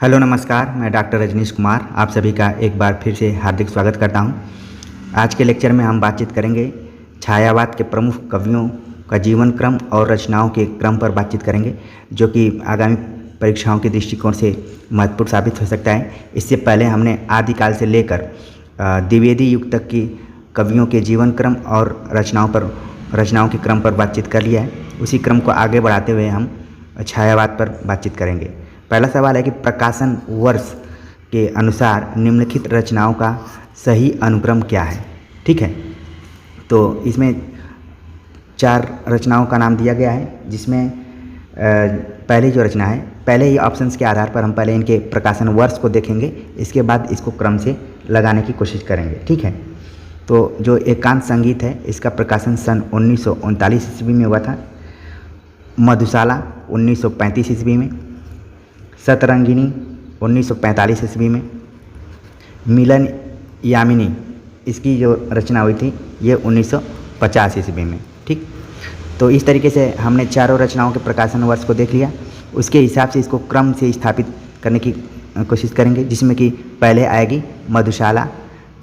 Hello नमस्कार, मैं doctor Rajneesh Kumar आप सभी का एक बार फिर से हार्दिक स्वागत करता हूं। आज के लेक्चर में हम बातचीत करेंगे छायावाद के प्रमुख कवियों का जीवन क्रम और रचनाओं के क्रम पर बातचीत करेंगे, जो कि आगामी परीक्षाओं के दृष्टिकोण से महत्वपूर्ण साबित हो सकता है। इससे पहले हमने आदिकाल से लेकर द्विवेदी युग तक की कवियों के जीवन क्रम और रचनाओं के क्रम पर बातचीत कर लिया है। उसी क्रम को आगे बढ़ाते हुए हम छायावाद पर बातचीत करेंगे। पहला सवाल है कि प्रकाशन वर्ष के अनुसार निम्नलिखित रचनाओं का सही अनुक्रम क्या है। ठीक है, तो इसमें 4 रचनाओं का नाम दिया गया है, जिसमें पहली जो रचना है, पहले ही ऑप्शंस के आधार पर हम पहले इनके प्रकाशन वर्ष को देखेंगे, इसके बाद इसको क्रम से लगाने की कोशिश करेंगे। ठीक है, तो जो एकांत संगीत है इसका प्रकाशन सन 1939 ईस्वी में हुआ था। मधुशाला 1935 ईस्वी में। सतरंगिनी 1945 ईस्वी में। मिलन यामिनी इसकी जो रचना हुई थी ये 1950 ईस्वी में। ठीक, तो इस तरीके से हमने चारों रचनाओं के प्रकाशन वर्ष को देख लिया। उसके हिसाब से इसको क्रम से स्थापित करने की कोशिश करेंगे, जिसमें कि पहले आएगी मधुशाला,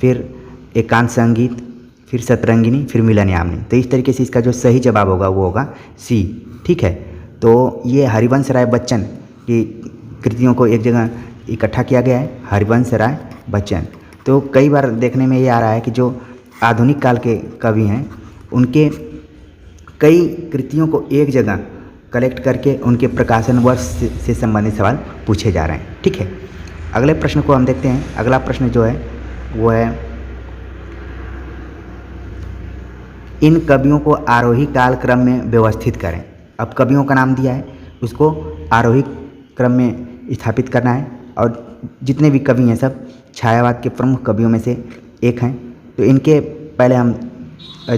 फिर एकांत संगीत, फिर सतरंगिनी, फिर मिलन यामिनी। तो इस तरीके से इसका जो सही जवाब होगा वो होगा सी। ठीक है, तो ये हरिवंश राय बच्चन की कृतियों को एक जगह इकट्ठा किया गया है, हरिवंश राय बच्चन। तो कई बार देखने में ये आ रहा है कि जो आधुनिक काल के कवि हैं उनके कई कृतियों को एक जगह कलेक्ट करके उनके प्रकाशन वर्ष से संबंधित सवाल पूछे जा रहे हैं। ठीक है, अगले प्रश्न को हम देखते हैं। अगला प्रश्न जो है वो है, इन कवियों को आरोही काल क्रम में व्यवस्थित करें। अब कवियों का नाम दिया है, उसको आरोही क्रम में स्थापित करना है, और जितने भी कवि हैं सब छायावाद के प्रमुख कवियों में से एक हैं। तो इनके पहले हम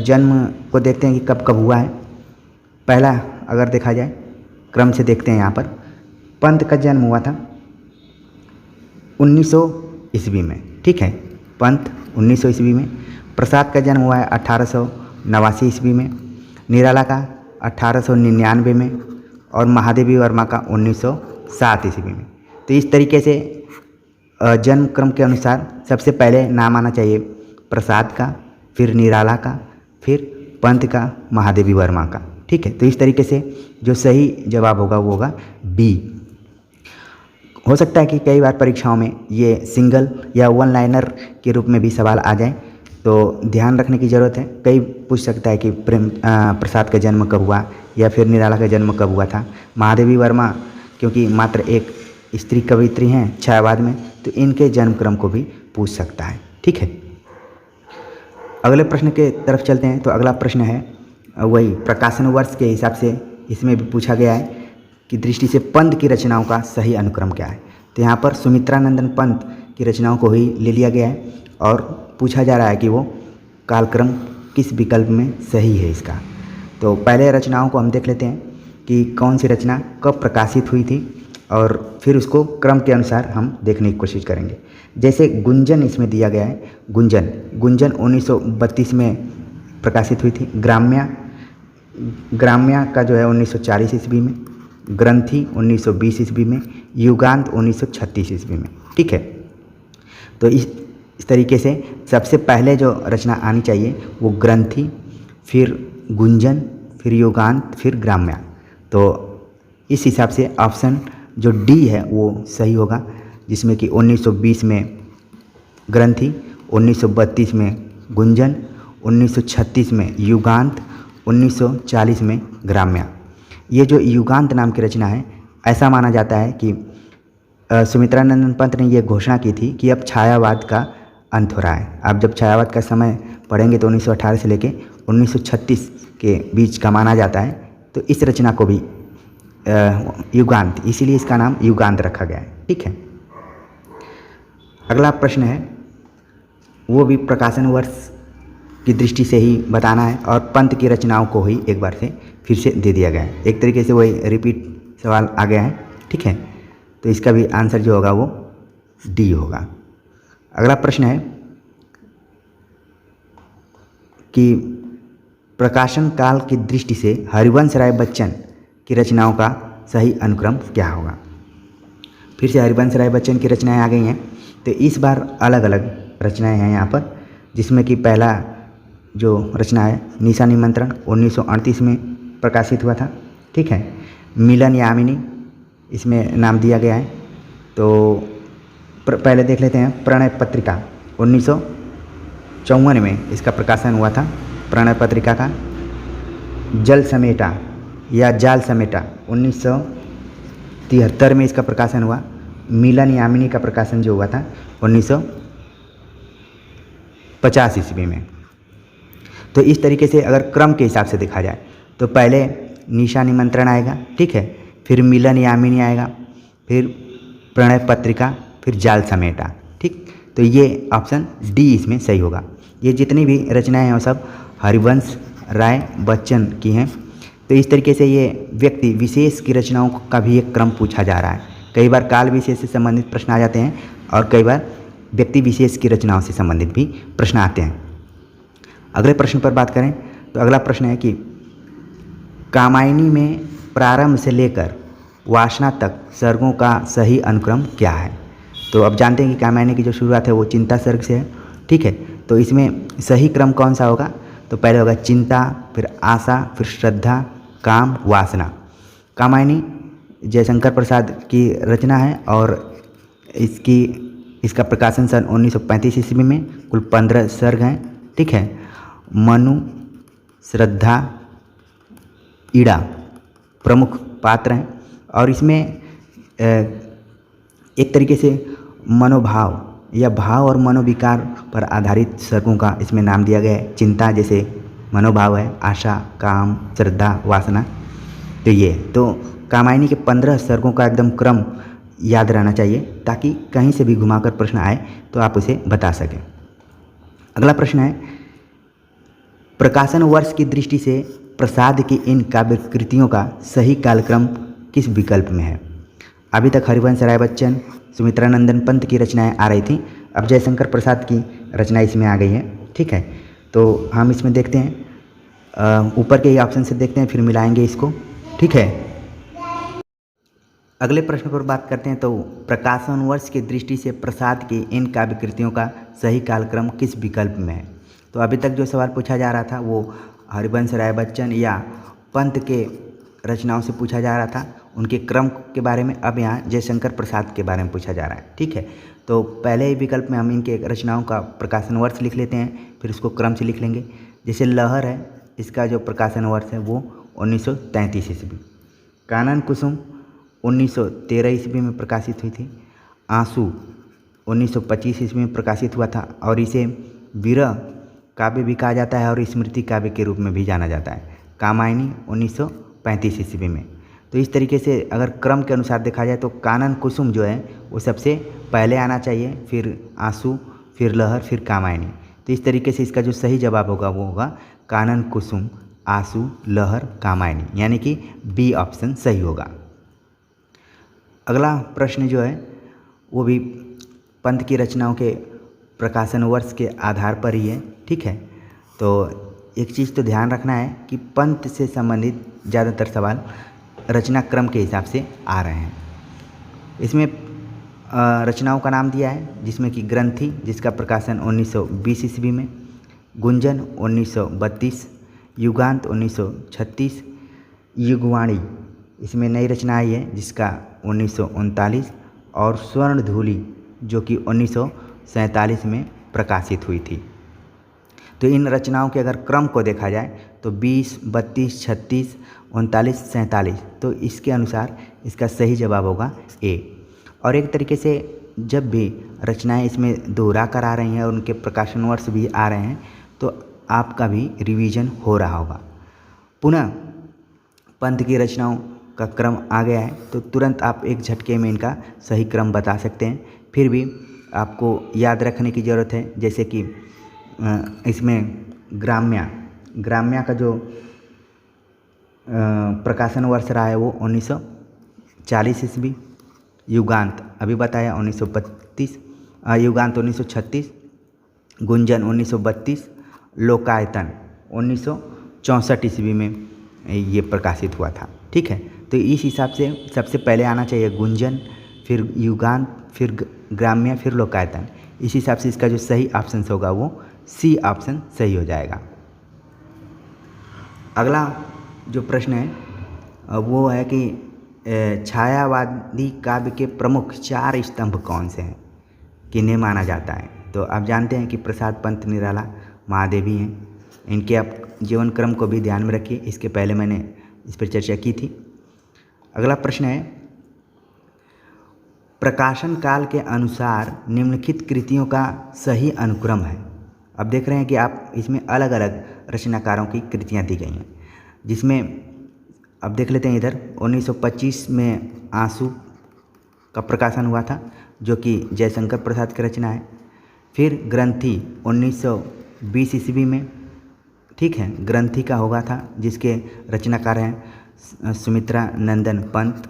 जन्म को देखते हैं कि कब कब हुआ है। पहला अगर देखा जाए क्रम से देखते हैं, यहाँ पर पंत का जन्म हुआ था 1900 ईस्वी में। ठीक है, पंत 1900 ईस्वी में। प्रसाद का जन्म हुआ है 1889 ईस्वी में। निराला का 1899 में, और महादेवी वर्मा का 1907 ईस्वी में। तो इस तरीके से जन्म क्रम के अनुसार सबसे पहले नाम आना चाहिए प्रसाद का, फिर निराला का, फिर पंत का, महादेवी वर्मा का। ठीक है, तो इस तरीके से जो सही जवाब होगा वो होगा बी। हो सकता है कि कई बार परीक्षाओं में ये सिंगल या वन लाइनर के रूप में भी सवाल आ जाए, तो ध्यान रखने की ज़रूरत है। कई पूछ सकता है कि प्रसाद का जन्म कब हुआ, या फिर निराला का जन्म कब हुआ था। महादेवी वर्मा क्योंकि मात्र एक स्त्री कवयित्री हैं छायावाद में, तो इनके जन्म क्रम को भी पूछ सकता है। ठीक है, अगले प्रश्न के तरफ चलते हैं। तो अगला प्रश्न है वही प्रकाशन वर्ष के हिसाब से, इसमें भी पूछा गया है कि दृष्टि से पंत की रचनाओं का सही अनुक्रम क्या है। तो यहाँ पर सुमित्रानंदन पंत की रचनाओं को ही ले लिया गया है, और पूछा जा रहा है कि वो कालक्रम किस विकल्प में सही है इसका। तो पहले रचनाओं को हम देख लेते हैं कि कौन सी रचना कब प्रकाशित हुई थी, और फिर उसको क्रम के अनुसार हम देखने की कोशिश करेंगे। जैसे गुंजन इसमें दिया गया है, गुंजन 1932 में प्रकाशित हुई थी। ग्राम्या का जो है 1940 ईस्वी में। ग्रंथि 1920 ईस्वी में। युगांत 1936 ईस्वी में। ठीक है, तो इस तरीके से सबसे पहले जो रचना आनी चाहिए वो ग्रंथि, फिर गुंजन, फिर युगांत, फिर ग्राम्या। तो इस हिसाब से ऑप्शन जो डी है वो सही होगा, जिसमें कि 1920 में ग्रंथि, 1932 में गुंजन, 1936 में युगांत, 1940 में ग्राम्या। ये जो युगांत नाम की रचना है, ऐसा माना जाता है कि सुमित्रानंदन पंत ने ये घोषणा की थी कि अब छायावाद का अंत हो रहा है। आप जब छायावाद का समय पढ़ेंगे तो 1918 से लेके 1936 के बीच का माना जाता है। तो इस रचना को भी युगांत, इसीलिए इसका नाम युगांत रखा गया है। ठीक है, अगला प्रश्न है वो भी प्रकाशन वर्ष की दृष्टि से ही बताना है, और पंत की रचनाओं को ही एक बार से फिर से दे दिया गया है। एक तरीके से वही रिपीट सवाल आ गया है। ठीक है, तो इसका भी आंसर जो होगा वो डी होगा। अगला प्रश्न है कि प्रकाशन काल की दृष्टि से हरिवंश राय बच्चन की रचनाओं का सही अनुक्रम क्या होगा। फिर से हरिवंश राय बच्चन की रचनाएं आ गई हैं। तो इस बार अलग अलग रचनाएं हैं यहाँ पर, जिसमें कि पहला जो रचना है निशा निमंत्रण 1938 में प्रकाशित हुआ था। ठीक है, मिलन यामिनी इसमें नाम दिया गया है। तो पहले देख लेते हैं प्रणय पत्रिका 1954 में इसका प्रकाशन हुआ था। प्रणय पत्रिका का जल समेटा या जाल समेटा 1973 में इसका प्रकाशन हुआ। मिलन यामिनी का प्रकाशन जो हुआ था 1950 ईस्वी में। तो इस तरीके से अगर क्रम के हिसाब से देखा जाए तो पहले निशा निमंत्रण आएगा, ठीक है, फिर मिलन यामिनी आएगा, फिर प्रणय पत्रिका, फिर जाल समेटा। ठीक, तो ये ऑप्शन डी इसमें सही होगा। ये जितनी भी रचनाएं हैं वो सब हरिवंश राय बच्चन की हैं। तो इस तरीके से ये व्यक्ति विशेष की रचनाओं का भी एक क्रम पूछा जा रहा है। कई बार काल विशेष से संबंधित प्रश्न आ जाते हैं और कई बार व्यक्ति विशेष की रचनाओं से संबंधित भी प्रश्न आते हैं। अगले प्रश्न पर बात करें तो अगला प्रश्न है कि कामायनी में प्रारंभ से लेकर वासना तक सर्गों का सही अनुक्रम क्या है। तो अब जानते हैं कि कामायनी की जो शुरुआत है वो चिंता सर्ग से है। ठीक है, तो इसमें सही क्रम कौन सा होगा? तो पहले होगा चिंता, फिर आशा, फिर श्रद्धा, काम, वासना। कामायनी जयशंकर प्रसाद की रचना है और इसका प्रकाशन सन 1935 ईस्वी में। कुल 15 सर्ग हैं। ठीक है, मनु, श्रद्धा, ईड़ा प्रमुख पात्र हैं और इसमें एक तरीके से मनोभाव या भाव और मनोविकार पर आधारित सर्गों का इसमें नाम दिया गया है। चिंता जैसे मनोभाव है, आशा, काम, श्रद्धा, वासना। तो ये तो कामायनी के 15 सर्गों का एकदम क्रम याद रहना चाहिए ताकि कहीं से भी घुमाकर प्रश्न आए तो आप उसे बता सकें। अगला प्रश्न है प्रकाशन वर्ष की दृष्टि से प्रसाद की इन काव्य कृतियों का सही कालक्रम किस विकल्प में है? अभी तक हरिवंश राय बच्चन, सुमित्रानंदन पंत की रचनाएं आ रही थी, अब जयशंकर प्रसाद की रचना इसमें आ गई है। ठीक है, तो हम इसमें देखते हैं, ऊपर के ही ऑप्शन से देखते हैं, फिर मिलाएंगे इसको। ठीक है, अगले प्रश्न पर बात करते हैं। तो प्रकाशन वर्ष की दृष्टि से प्रसाद की इन काव्य कृतियों का सही कालक्रम किस विकल्प में है? तो अभी तक जो सवाल पूछा जा रहा था वो हरिवंश राय बच्चन या पंत के रचनाओं से पूछा जा रहा था, उनके क्रम के बारे में। अब यहाँ जयशंकर प्रसाद के बारे में पूछा जा रहा है। ठीक है, तो पहले ही विकल्प में हम इनके रचनाओं का प्रकाशन वर्ष लिख लेते हैं, फिर उसको क्रम से लिख लेंगे। जैसे लहर है, इसका जो प्रकाशन वर्ष है वो 1933 ईस्वी। कानन कुसुम 1913 ईस्वी में प्रकाशित हुई थी। आंसू 1925 ईस्वी में प्रकाशित हुआ था और इसे विरह काव्य भी कहा जाता है और स्मृति काव्य के रूप में भी जाना जाता है। कामायनी 1935 ईस्वी में। तो इस तरीके से अगर क्रम के अनुसार देखा जाए तो कानन कुसुम जो है वो सबसे पहले आना चाहिए, फिर आंसू, फिर लहर, फिर कामायनी। तो इस तरीके से इसका जो सही जवाब होगा वो होगा कानन कुसुम, आंसू, लहर, कामायनी, यानी कि बी ऑप्शन सही होगा। अगला प्रश्न जो है वो भी पंत की रचनाओं के प्रकाशन वर्ष के आधार पर ही है। ठीक है, तो एक चीज़ तो ध्यान रखना है कि पंत से संबंधित ज़्यादातर सवाल रचना क्रम के हिसाब से आ रहे हैं। इसमें रचनाओं का नाम दिया है जिसमें कि ग्रंथि, जिसका प्रकाशन 1920 ईस्वी में, गुंजन 1932, युगांत 1936, युगवाणी इसमें नई रचना आई है जिसका 1939, और स्वर्ण धूलि जो कि 1947 में प्रकाशित हुई थी। तो इन रचनाओं के अगर क्रम को देखा जाए तो 20, 32, 36, 39, 47, तो इसके अनुसार इसका सही जवाब होगा ए। और एक तरीके से जब भी रचनाएं इसमें दोहरा कर आ रही हैं और उनके प्रकाशन वर्ष भी आ रहे हैं तो आपका भी रिवीजन हो रहा होगा। पुनः पंत की रचनाओं का क्रम आ गया है तो तुरंत आप एक झटके में इनका सही क्रम बता सकते हैं। फिर भी आपको याद रखने की ज़रूरत है, जैसे कि इसमें ग्राम्या का जो प्रकाशन वर्ष रहा है वो 1940 ईस्वी। युगांत अभी बताया 1932, युगांत 1936, गुंजन 1932, लोकायतन 1964 ईस्वी में ये प्रकाशित हुआ था। ठीक है, तो इस हिसाब से सबसे पहले आना चाहिए गुंजन, फिर युगांत, फिर ग्राम्य, फिर लोकायतन। इस हिसाब से इसका जो सही ऑप्शन होगा वो सी ऑप्शन सही हो जाएगा। अगला जो प्रश्न है वो है कि छायावादी काव्य के प्रमुख 4 स्तंभ कौन से हैं, किन्हें माना जाता है। तो आप जानते हैं कि प्रसाद पंत निराला, महादेवी हैं। इनके आप जीवन क्रम को भी ध्यान में रखिए, इसके पहले मैंने इस पर चर्चा की थी। अगला प्रश्न है, प्रकाशन काल के अनुसार निम्नलिखित कृतियों का सही अनुक्रम है। अब देख रहे हैं कि आप इसमें अलग अलग रचनाकारों की कृतियां दी गई हैं, जिसमें अब देख लेते हैं इधर 1925 में आंसू का प्रकाशन हुआ था, जो कि जयशंकर प्रसाद की रचना है। फिर ग्रंथि 1920 ईस्वी में, ठीक है, ग्रंथि का होगा था, जिसके रचनाकार हैं सुमित्रा नंदन पंत।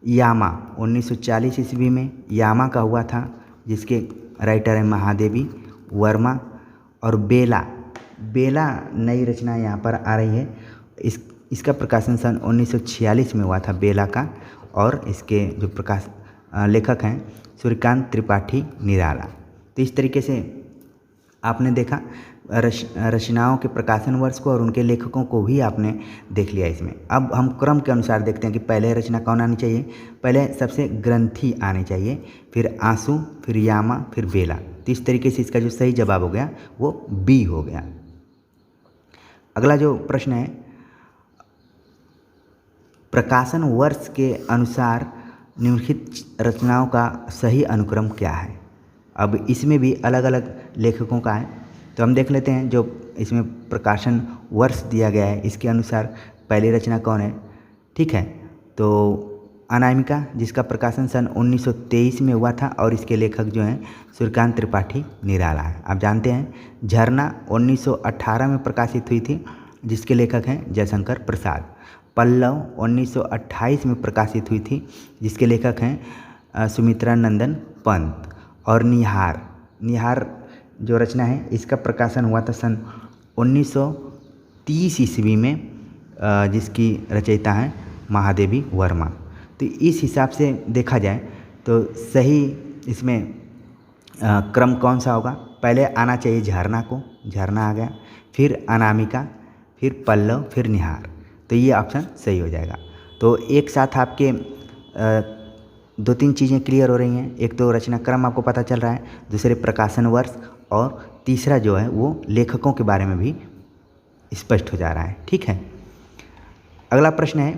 यामा 1940 ईस्वी में यामा का हुआ था, जिसके राइटर हैं महादेवी वर्मा। और बेला नई रचना यहाँ पर आ रही है। इसका प्रकाशन सन 1946 में हुआ था बेला का, और इसके जो लेखक हैं सूर्यकांत त्रिपाठी निराला। तो इस तरीके से आपने देखा रचनाओं के प्रकाशन वर्ष को और उनके लेखकों को भी आपने देख लिया इसमें। अब हम क्रम के अनुसार देखते हैं कि पहले रचना कौन आनी चाहिए। पहले सबसे ग्रंथि आनी चाहिए, फिर आंसू, फिर यामा, फिर बेला। तो इस तरीके से इसका जो सही जवाब हो गया वो बी हो गया। अगला जो प्रश्न है, प्रकाशन वर्ष के अनुसार निम्नलिखित रचनाओं का सही अनुक्रम क्या है। अब इसमें भी अलग अलग लेखकों का है, तो हम देख लेते हैं। जो इसमें प्रकाशन वर्ष दिया गया है इसके अनुसार पहली रचना कौन है, ठीक है। तो अनामिका, जिसका प्रकाशन सन 1923 में हुआ था, और इसके लेखक जो हैं सूर्यकांत त्रिपाठी निराला है। आप जानते हैं झरना 1918 में प्रकाशित हुई थी, जिसके लेखक हैं जयशंकर प्रसाद। पल्लव 1928 में प्रकाशित हुई थी, जिसके लेखक हैं सुमित्रा नंदन पंत। और निहार जो रचना है इसका प्रकाशन हुआ था सन 1930 ईस्वी में, जिसकी रचयिता हैं महादेवी वर्मा। तो इस हिसाब से देखा जाए तो सही इसमें क्रम कौन सा होगा। पहले आना चाहिए झरना आ गया, फिर अनामिका, फिर पल्लव, फिर निहार। तो ये ऑप्शन सही हो जाएगा। तो एक साथ आपके 2-3 चीज़ें क्लियर हो रही हैं। एक तो रचना क्रम आपको पता चल रहा है, दूसरे प्रकाशन वर्ष, और तीसरा जो है वो लेखकों के बारे में भी स्पष्ट हो जा रहा है, ठीक है। अगला प्रश्न है,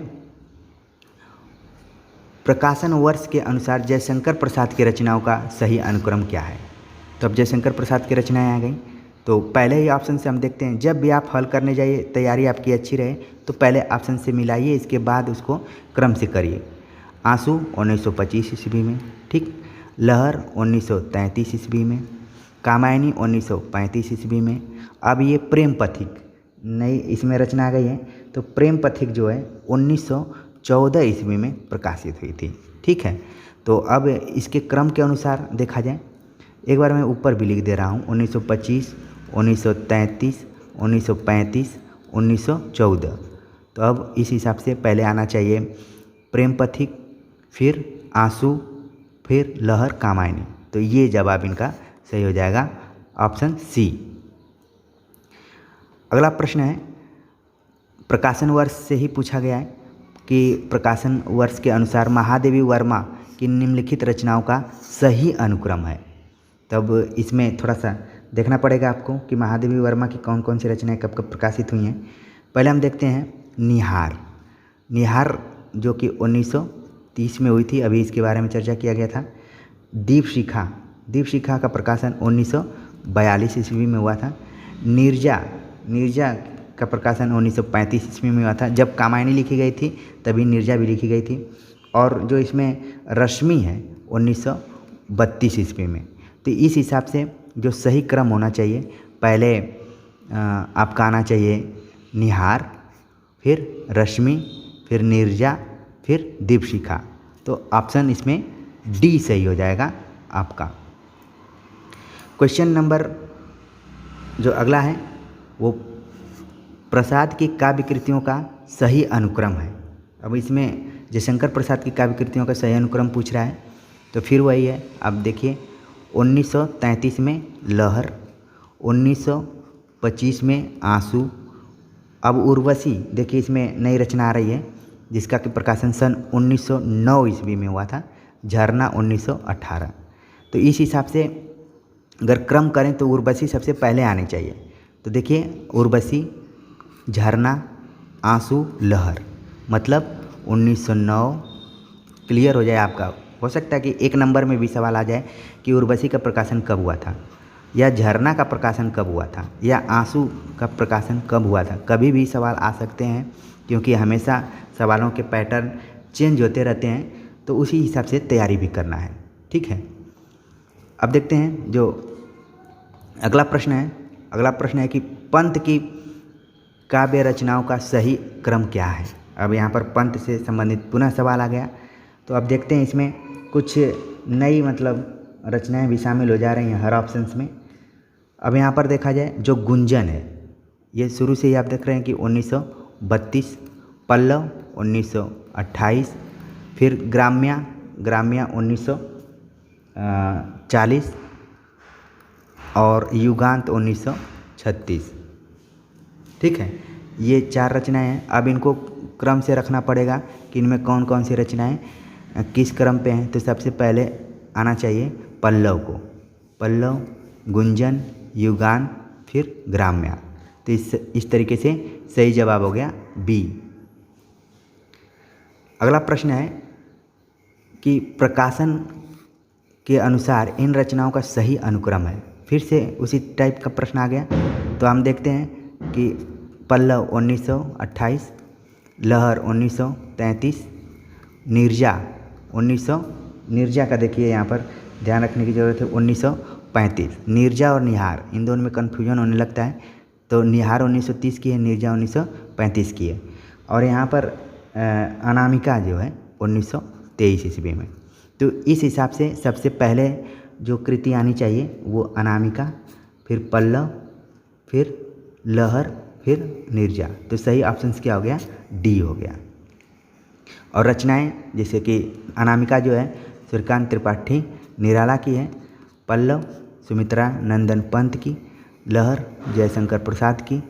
प्रकाशन वर्ष के अनुसार जयशंकर प्रसाद की रचनाओं का सही अनुक्रम क्या है। तो अब जयशंकर प्रसाद की रचनाएं आ गई, तो पहले ही ऑप्शन से हम देखते हैं। जब भी आप हल करने जाइए, तैयारी आपकी अच्छी रहे तो पहले ऑप्शन से मिलाइए, इसके बाद उसको क्रम से करिए। आंसू 1925 ईस्वी में, ठीक। लहर 1933 ईस्वी में। कामायनी 1935 ईस्वी में। अब ये प्रेम पथिक नई इसमें रचना आ गई है, तो प्रेम पथिक जो है 1914 ईस्वी में प्रकाशित हुई थी, ठीक है। तो अब इसके क्रम के अनुसार देखा जाए, एक बार मैं ऊपर भी लिख दे रहा हूँ, 1925, 1933, 1935, 1914। तो अब इस हिसाब से पहले आना चाहिए प्रेम पथिक, फिर आंसू, फिर लहर, कामायनी। तो ये जवाब इनका सही हो जाएगा, ऑप्शन सी। अगला प्रश्न है, प्रकाशन वर्ष से ही पूछा गया है कि प्रकाशन वर्ष के अनुसार महादेवी वर्मा की निम्नलिखित रचनाओं का सही अनुक्रम है। तब इसमें थोड़ा सा देखना पड़ेगा आपको कि महादेवी वर्मा की कौन कौन सी रचनाएं कब कब प्रकाशित हुई हैं। पहले हम देखते हैं निहार जो कि 1930 में हुई थी, अभी इसके बारे में चर्चा किया गया था। दीप शिखा का प्रकाशन 1942 ईस्वी में हुआ था। नीरजा का प्रकाशन 1935 ईस्वी में हुआ था। जब कामायनी लिखी गई थी तभी नीरजा भी लिखी गई थी। और जो इसमें रश्मि है 1932 ईस्वी में। तो इस हिसाब से जो सही क्रम होना चाहिए, पहले आपका आना चाहिए निहार, फिर रश्मि, फिर नीरजा, फिर दीपशिखा। तो ऑप्शन इसमें डी सही हो जाएगा आपका। क्वेश्चन नंबर जो अगला है वो प्रसाद की काव्य कृतियों का सही अनुक्रम है। अब इसमें जयशंकर प्रसाद की काव्य कृतियों का सही अनुक्रम पूछ रहा है। तो फिर वही है। अब देखिए 1933 में लहर, 1925 में आंसू। अब उर्वशी देखिए इसमें नई रचना आ रही है जिसका कि प्रकाशन सन 1909 ईस्वी में हुआ था, झरना 1918। तो इस हिसाब से अगर क्रम करें तो उर्वशी सबसे पहले आनी चाहिए। तो देखिए उर्वशी, झरना, आंसू, लहर, मतलब 1909। क्लियर हो जाए आपका। हो सकता है कि एक नंबर में भी सवाल आ जाए कि उर्वशी का प्रकाशन कब हुआ था, या झरना का प्रकाशन कब हुआ था, या आंसू का प्रकाशन कब हुआ था। कभी भी सवाल आ सकते हैं क्योंकि हमेशा सवालों के पैटर्न चेंज होते रहते हैं, तो उसी हिसाब से तैयारी भी करना है। ठीक है, अब देखते हैं जो अगला प्रश्न है। अगला प्रश्न है कि पंत की काव्य रचनाओं का सही क्रम क्या है। अब यहाँ पर पंत से संबंधित पुनः सवाल आ गया। तो अब देखते हैं इसमें कुछ नई मतलब रचनाएं भी शामिल हो जा रही हैं हर ऑप्शंस में। अब यहाँ पर देखा जाए जो गुंजन है, ये शुरू से ही आप देख रहे हैं कि 1932, पल्लव 1928, फिर ग्राम्या 1940 और युगांत 1936। ठीक है, ये 4 रचनाएं हैं। अब इनको क्रम से रखना पड़ेगा कि इनमें कौन कौन सी रचनाएं किस क्रम पे हैं। तो सबसे पहले आना चाहिए पल्लव को, पल्लव, गुंजन, युगान, फिर ग्राम्या। तो इस तरीके से सही जवाब हो गया बी। अगला प्रश्न है कि प्रकाशन के अनुसार इन रचनाओं का सही अनुक्रम है। फिर से उसी टाइप का प्रश्न आ गया। तो हम देखते हैं कि पल्लव 1928, लहर 1933, नीरजा का देखिए यहाँ पर ध्यान रखने की ज़रूरत है 1935। नीरजा और निहार इन दोनों में कन्फ्यूजन होने लगता है, तो निहार 1930 की है, नीरजा 1935 की है। और यहाँ पर अनामिका जो है 1923 ईस्वी में। तो इस हिसाब से सबसे पहले जो कृति आनी चाहिए वो अनामिका, फिर पल्लव, फिर लहर, फिर नीरजा। तो सही ऑप्शन क्या हो गया, डी हो गया। और रचनाएं जैसे कि अनामिका जो है सूर्यकांत त्रिपाठी निराला की है, पल्लव सुमित्रा नंदन पंत की, लहर जयशंकर प्रसाद की,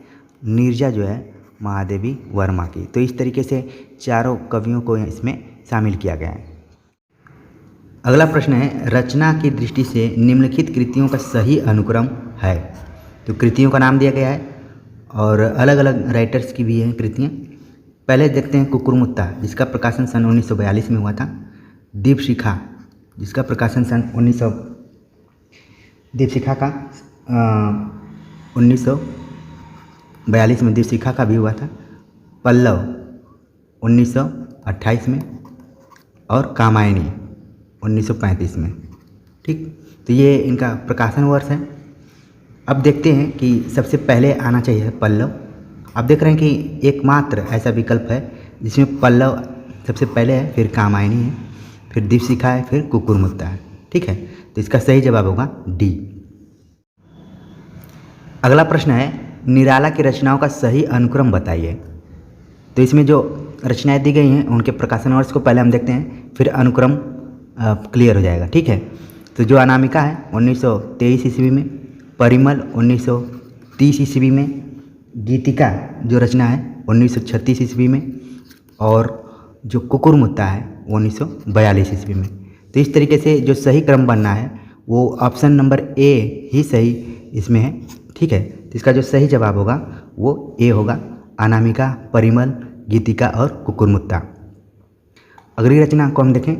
नीरजा जो है महादेवी वर्मा की। तो इस तरीके से चारों कवियों को इसमें शामिल किया गया है। अगला प्रश्न है रचना की दृष्टि से निम्नलिखित कृतियों का सही अनुक्रम है। तो कृतियों का नाम दिया गया है और अलग अलग राइटर्स की भी हैं कृतियाँ। पहले देखते हैं कुकुरमुत्ता जिसका प्रकाशन सन 1942 में हुआ था, दीपशिखा जिसका प्रकाशन सन 1942 में दीपशिखा का भी हुआ था, पल्लव 1928 में और कामायनी 1935 में। ठीक, तो ये इनका प्रकाशन वर्ष है। अब देखते हैं कि सबसे पहले आना चाहिए पल्लव। आप देख रहे हैं कि एकमात्र ऐसा विकल्प है जिसमें पल्लव सबसे पहले है, फिर कामायनी है, फिर दीपशिखा है, फिर कुकुरमुत्ता है। ठीक है, तो इसका सही जवाब होगा डी। अगला प्रश्न है निराला की रचनाओं का सही अनुक्रम बताइए। तो इसमें जो रचनाएं दी गई हैं उनके प्रकाशन वर्ष को पहले हम देखते हैं, फिर अनुक्रम क्लियर हो जाएगा। ठीक है, तो जो अनामिका है 1923 ईस्वी में, परिमल 1930 ईस्वी में, गीतिका जो रचना है 1936 ईस्वी में, और जो कुकुरमुत्ता है 1942 ईस्वी में। तो इस तरीके से जो सही क्रम बनना है वो ऑप्शन नंबर ए ही सही इसमें है। ठीक है, तो इसका जो सही जवाब होगा वो ए होगा, अनामिका, परिमल, गीतिका और कुकुरमुत्ता। अगली रचना को हम देखें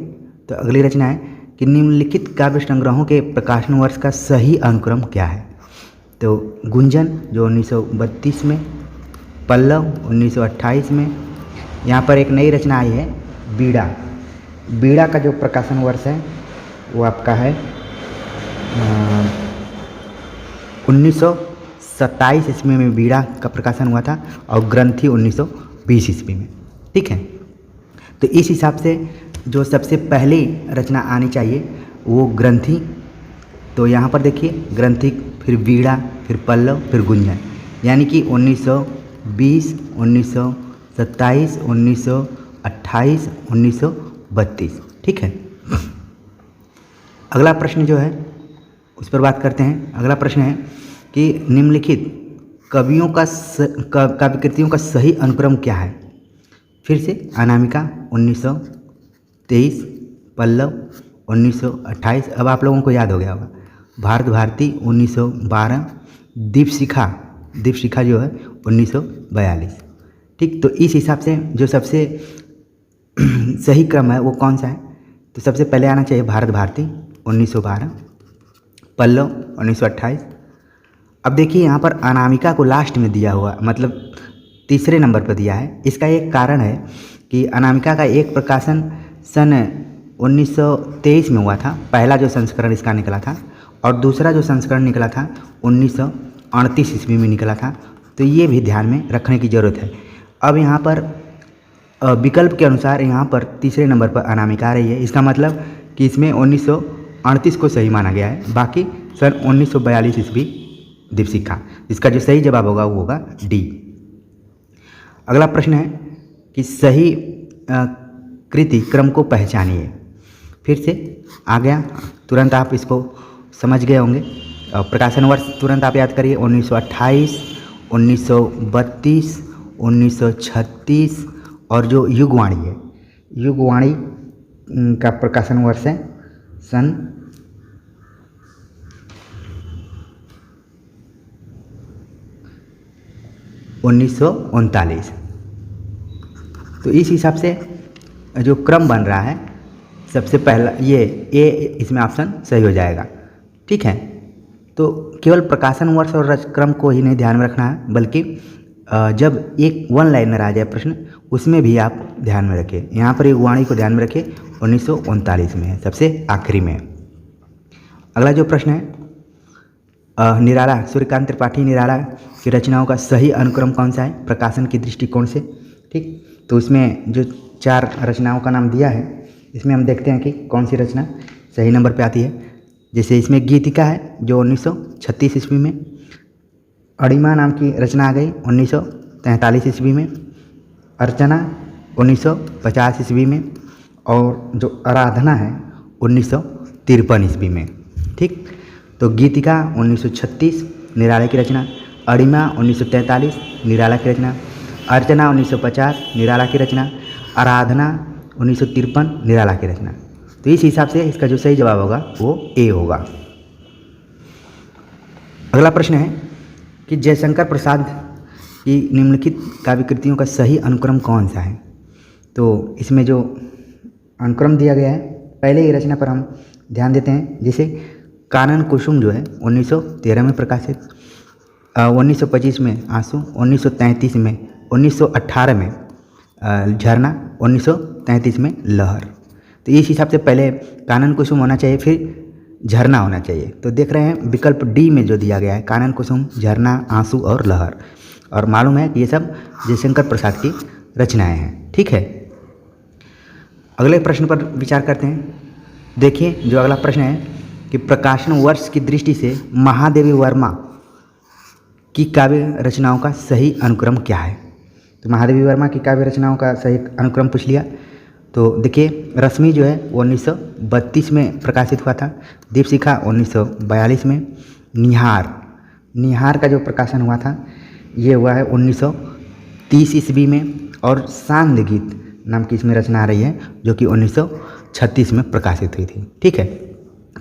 तो अगली रचना है कि निम्नलिखित काव्य संग्रहों के प्रकाशन वर्ष का सही अनुक्रम क्या है। तो गुंजन जो 1932 में, पल्लव 1928 में। यहाँ पर एक नई रचना आई है बीड़ा। बीड़ा का जो प्रकाशन वर्ष है वो आपका है 1927 ईस्वी में बीड़ा का प्रकाशन हुआ था, और ग्रंथि 1920 ईस्वी में। ठीक है, तो इस हिसाब से जो सबसे पहली रचना आनी चाहिए वो ग्रंथि। तो यहाँ पर देखिए ग्रंथि, फिर बीड़ा, फिर पल्लव, फिर गुंजन, यानी कि 1920, 1927, 1928, 1932। ठीक है, अगला प्रश्न जो है उस पर बात करते हैं। अगला प्रश्न है कि निम्नलिखित कवियों का काव्य कृतियों का सही अनुक्रम क्या है। फिर से अनामिका 1923, पल्लव 1928, अब आप लोगों को याद हो गया होगा। भारत भारती 1912, दीपशिखा जो है 1942। ठीक, तो इस हिसाब से जो सबसे सही क्रम है वो कौन सा है, तो सबसे पहले आना चाहिए भारत भारती 1912, पल्लव 1928। अब देखिए यहाँ पर अनामिका को लास्ट में दिया हुआ, मतलब तीसरे नंबर पर दिया है। इसका एक कारण है कि अनामिका का एक प्रकाशन सन 1923 में हुआ था, पहला जो संस्करण इसका निकला था, और दूसरा जो संस्करण निकला था 1938 ईस्वी में निकला था। तो ये भी ध्यान में रखने की ज़रूरत है। अब यहाँ पर विकल्प के अनुसार यहाँ पर तीसरे नंबर पर अनामिका आ रही है। इसका मतलब कि इसमें 1938 को सही माना गया है, बाकी सन 1942 ईस्वी दीपशिखा। इसका जो सही जवाब होगा वो होगा डी। अगला प्रश्न है कि सही कृति क्रम को पहचानिए। फिर से आ गया, तुरंत आप इसको समझ गए होंगे। प्रकाशन वर्ष तुरंत आप याद करिए, 1928, 1932, 1936, और जो युगवाणी है, युगवाणी का प्रकाशन वर्ष है सन 1939। तो इस हिसाब से जो क्रम बन रहा है, सबसे पहला ये ए इसमें ऑप्शन सही हो जाएगा। ठीक है, तो केवल प्रकाशन वर्ष और क्रम को ही नहीं ध्यान में रखना है, बल्कि जब एक वन लाइनर आ जाए प्रश्न, उसमें भी आप ध्यान में रखें। यहाँ पर युगवाणी को ध्यान में रखें, 1939 में है, सबसे आखिरी में। अगला जो प्रश्न है, निराला, सूर्यकांत त्रिपाठी निराला की रचनाओं का सही अनुक्रम कौन सा है प्रकाशन की दृष्टिकोण से। ठीक, तो इसमें जो 4 रचनाओं का नाम दिया है, इसमें हम देखते हैं कि कौन सी रचना सही नंबर पे आती है। जैसे इसमें गीतिका है जो 1936 ईस्वी में, अड़िमा नाम की रचना आ गई 1943 ईस्वी में, अर्चना 1950 ईस्वी में, और जो आराधना है 1953 ईस्वी में। ठीक, तो गीतिका 1936 निराला की रचना, अड़िमा 1943 निराला की रचना, अर्चना 1950 निराला की रचना, आराधना 1953 निराला की रचना। तो इस हिसाब से इसका जो सही जवाब होगा वो ए होगा। अगला प्रश्न है कि जयशंकर प्रसाद की निम्नलिखित काव्य कृतियों का सही अनुक्रम कौन सा है। तो इसमें जो अनुक्रम दिया गया है, पहले ही रचना पर हम ध्यान देते हैं। जैसे कानन कुसुम जो है 1913 में प्रकाशित, 1925 में आंसू, 1933 में, 1918 में झरना, 1933 में लहर। तो इस हिसाब से पहले कानन कुसुम होना चाहिए, फिर झरना होना चाहिए। तो देख रहे हैं विकल्प डी में जो दिया गया है, कानन कुसुम, झरना, आंसू और लहर, और मालूम है कि ये सब जयशंकर प्रसाद की रचनाएं हैं। ठीक है, अगले प्रश्न पर विचार करते हैं। देखिए जो अगला प्रश्न है कि प्रकाशन वर्ष की दृष्टि से महादेवी वर्मा की काव्य रचनाओं का सही अनुक्रम क्या है। तो महादेवी वर्मा की काव्य रचनाओं का सही अनुक्रम पूछ लिया। तो देखिए रश्मि जो है वो 1932 में प्रकाशित हुआ था, दीपशिखा 1942 में, निहार का जो प्रकाशन हुआ था ये हुआ है 1930 ईस्वी में, और सांद गीत नाम की इसमें रचना आ रही है जो कि 1936 में प्रकाशित हुई थी। ठीक है,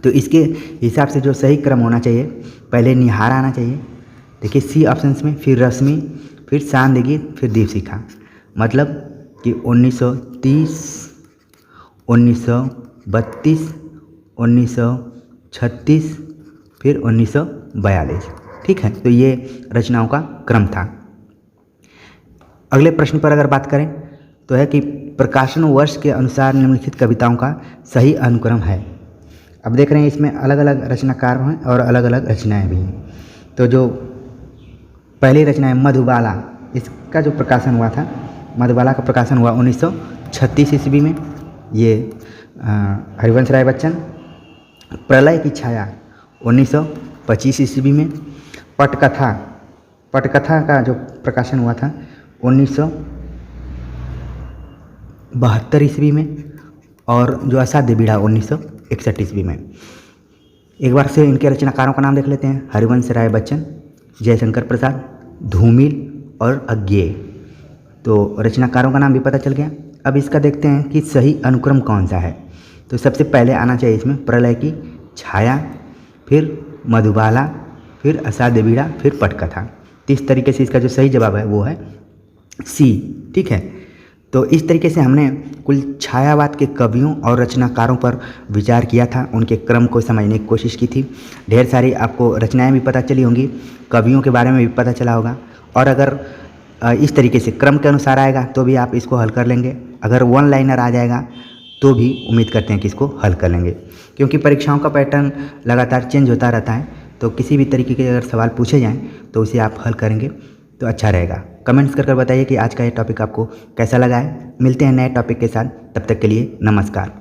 तो इसके हिसाब से जो सही क्रम होना चाहिए, पहले निहार आना चाहिए, देखिए सी ऑप्शंस में, फिर रश्मि, फिर सांद गीत, फिर दीपशिखा। मतलब कि 1930, 1932, 1936, फिर 1942। ठीक है, तो ये रचनाओं का क्रम था। अगले प्रश्न पर अगर बात करें तो है कि प्रकाशन वर्ष के अनुसार निम्नलिखित कविताओं का सही अनुक्रम है। अब देख रहे हैं इसमें अलग अलग रचनाकार हैं और अलग अलग रचनाएं भी हैं। तो जो पहली रचना है मधुबाला, इसका जो प्रकाशन हुआ था, मधुबाला का प्रकाशन हुआ 1936 ईस्वी में। ये हरिवंश राय बच्चन। प्रलय की छाया 1925 ईस्वी में। पटकथा का जो प्रकाशन हुआ था 1972 ईस्वी में, और जो असाध्य बीड़ा 1961 ईस्वी में। एक बार से इनके रचनाकारों का नाम देख लेते हैं। हरिवंश राय बच्चन, जयशंकर प्रसाद, धूमिल और अज्ञेय। तो रचनाकारों का नाम भी पता चल गया। अब इसका देखते हैं कि सही अनुक्रम कौन सा है। तो सबसे पहले आना चाहिए इसमें प्रलय की छाया, फिर मधुबाला, फिर अषाढ़ बीड़ा, फिर पटकथा। तो इस तरीके से इसका जो सही जवाब है वो है सी। ठीक है, तो इस तरीके से हमने कुल छायावाद के कवियों और रचनाकारों पर विचार किया था, उनके क्रम को समझने की कोशिश की थी। ढेर सारी आपको रचनाएं भी पता चली होंगी, कवियों के बारे में भी पता चला होगा। और अगर इस तरीके से क्रम के अनुसार आएगा तो भी आप इसको हल कर लेंगे। अगर वन लाइनर आ जाएगा तो भी उम्मीद करते हैं कि इसको हल कर लेंगे, क्योंकि परीक्षाओं का पैटर्न लगातार चेंज होता रहता है। तो किसी भी तरीके के अगर सवाल पूछे जाएँ तो उसे आप हल करेंगे तो अच्छा रहेगा। कमेंट्स कर बताइए कि आज का ये टॉपिक आपको कैसा लगा है। मिलते हैं नए टॉपिक के साथ, तब तक के लिए नमस्कार।